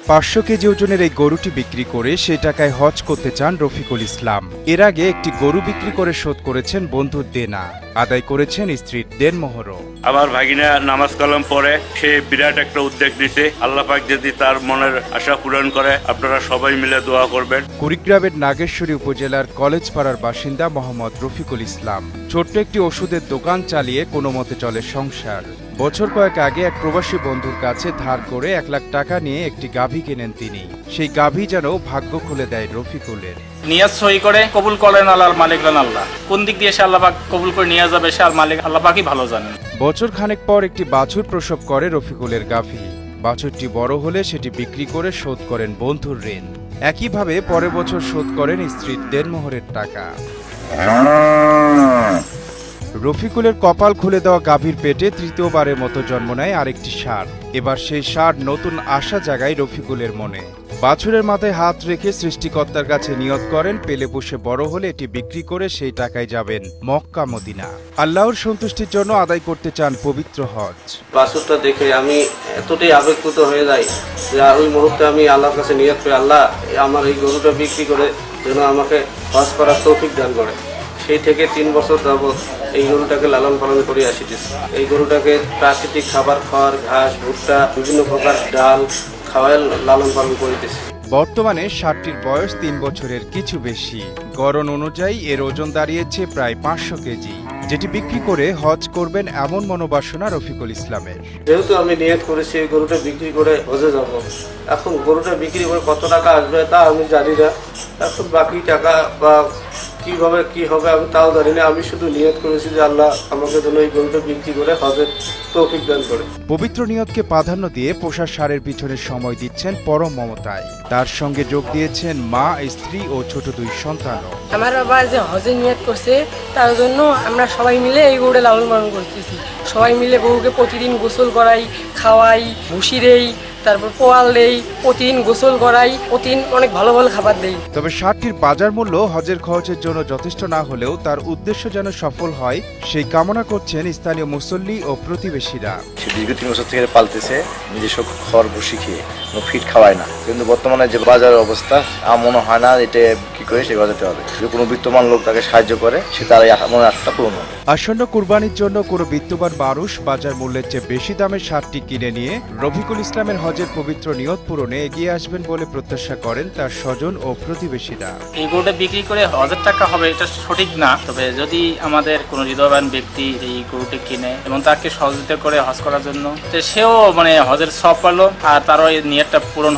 500 KG ওজনের এই গরুটি বিক্রি করে সেই টাকায় হজ করতে চান রফিকুল ইসলাম। এর আগে একটি গরু বিক্রি করে শোধ করেছেন বন্ধুর দেনা, আদায় করেছেন স্ত্রীর দেনমোহরও। আমার ভাগিনা নামাজ কালাম পড়ে, সে বিরাট একটা উদ্যোগ নিছে। আল্লাহ পাক যদি তার মনের আশা পূরণ করে, আপনারা সবাই মিলে দোয়া করবেন। কুড়িগ্রামের নাগেশ্বরী উপজেলার কলেজ পাড়ার বাসিন্দা মোহাম্মদ রফিকুল ইসলাম ছোট্ট একটি ওষুধের দোকান চালিয়ে কোনো মতে চলে সংসার। বছর কয়েক আগে এক প্রবাসী বন্ধুর কাছে ধার করে 1 লাখ টাকা নিয়ে একটি গাভী কেনেন তিনি। সেই গাভী যেন ভাগ্য খুলে দেয় রফিকুলের। নিয়াজ সহি করে কবুল করেন আল্লাহর মালিক আল্লাহ। কোন দিক দিয়ে সে আল্লাহ পাক কবুল করে নিয়ে যাবে সে আর মালিক আল্লাহ পাকই ভালো জানেন। বছর খানেক পর একটি বাছুর প্রসব করে রফিকুলের গাভী। বাছুরটি বড় হলে সেটি বিক্রি করে শোধ করেন বন্ধুর ঋণ। একইভাবে পরের বছর শোধ করেন স্ত্রীর দেনমোহরের টাকা। রফিকুলের কপাল খুলে দেওয়া গাভীর পেটে তৃতীয়বারের মতো জন্ম নেয় আরেকটি ষাঁড়। এবার সেই ষাঁড় নতুন আশা জাগায় রফিকুলের মনে। বাছুরের মাথায় হাত রেখে সৃষ্টিকর্তার কাছে নিয়ত করেন, পেলে পুষে বড় হলে এটি বিক্রি করে সেই টাকায় যাবেন মক্কা মদিনা। আল্লাহর সন্তুষ্টির জন্য আদায় করতে চান পবিত্র হজ। বাছুরটা দেখে আমি এতটাই আবেগপ্রুত হয়ে যাই যে ওই মুহূর্তে আমি আল্লাহর কাছে নিয়ত করি, আল্লাহ আমার এই গরুটা বিক্রি করে যেন আমাকে হজ করার তৌফিক দান করে। সেই থেকে 3 বছর যাবৎ এই গরুটাকে লালন পালন করে আসিতেছি। এই গরুটাকে প্রাকৃতিক খাবার, খড়, ঘাস, ভুট্টা, বিভিন্ন প্রকার ডাল খাওয়াই লালন পালন করিতেছি। বর্তমানে ষাঁড়টির বয়স 3 বছরের কিছু বেশি। গড়ন অনুযায়ী এর ওজন দাঁড়িয়েছে প্রায় 500 কেজি, যেটি বিক্রি করে হজ করবেন এমন মনোবাসনা রফিকুল ইসলামের। যেহেতু আমি নিয়ত করেছি এই গরুটা বিক্রি করে হজে যাব, এখন গরুটা বিক্রি করে কত টাকা আসবে তা আমি জানি না। এখন বাকি টাকা বা কিভাবে কি হবে আমি তাও জানি না। আমি শুধু নিয়ত করেছি যে আল্লাহ আমাকে যেন এই গরুটা বিক্রি করে হজের তৌফিক দান করে। পবিত্র নিয়তকে প্রাধান্য দিয়ে পোষা ষাঁড়ের পিছনে সময় দিচ্ছেন পরম মমতায়। তার সঙ্গে যোগ দিয়েছেন মা, স্ত্রী ও ছোট 2 সন্তানও। আমার বাবা যে হজের নিয়ত করছে তার জন্য আমরা সবাই মিলে এই গরুটা লালন পালন করতেছি। সবাই মিলে গরুকে প্রতিদিন গোসল করাই, খাওয়াই, ভুসি দেই, তারপর পোয়াল দেই, প্রতিদিন গোসল করাই, প্রতিদিন অনেক ভালো ভালো খাবার দেই। তবে ষাঁড়টির বাজার মূল্য হজের খরচের জন্য যথেষ্ট না হলেও তার উদ্দেশ্য যেন সফল হয় সেই কামনা করছেন স্থানীয় মুসল্লি ও প্রতিবেশীরা। সে দীর্ঘ 3 বছর থেকে পালতেছে, নিজস্ব খড় ভুসি খেয়ে, ফিট খাওয়ায় না। কিন্তু বর্তমানে যে বাজারের অবস্থা, আমার মনে হয় না এটা কি করে সে বাজাতে হবে। যদি কোনো বিত্তমান লোক তাকে সাহায্য করে, সে তার মনের আশাটা পূরণ হবে। আসন্ন কুরবানির জন্য কোনো বিত্তবান মানুষ বাজার মূল্যের চেয়ে বেশি দামে ষাঁড়টি কিনে নিয়ে রফিকুল ইসলামের হজের পবিত্র নিয়ত পূরণে এগিয়ে আসবেন বলে প্রত্যাশা করেন তার স্বজন ও প্রতিবেশীরা। এই গরুটা বিক্রি করে হজের টাকা হবে এটা সঠিক না, তবে যদি আমাদের কোনো হৃদয়বান ব্যক্তি এই গরুটি কিনে এবং তাকে সহযোগিতা করে হজ করার জন্য, সেও হজের সব পালো আর তারও এই নিয়তটা পূরণ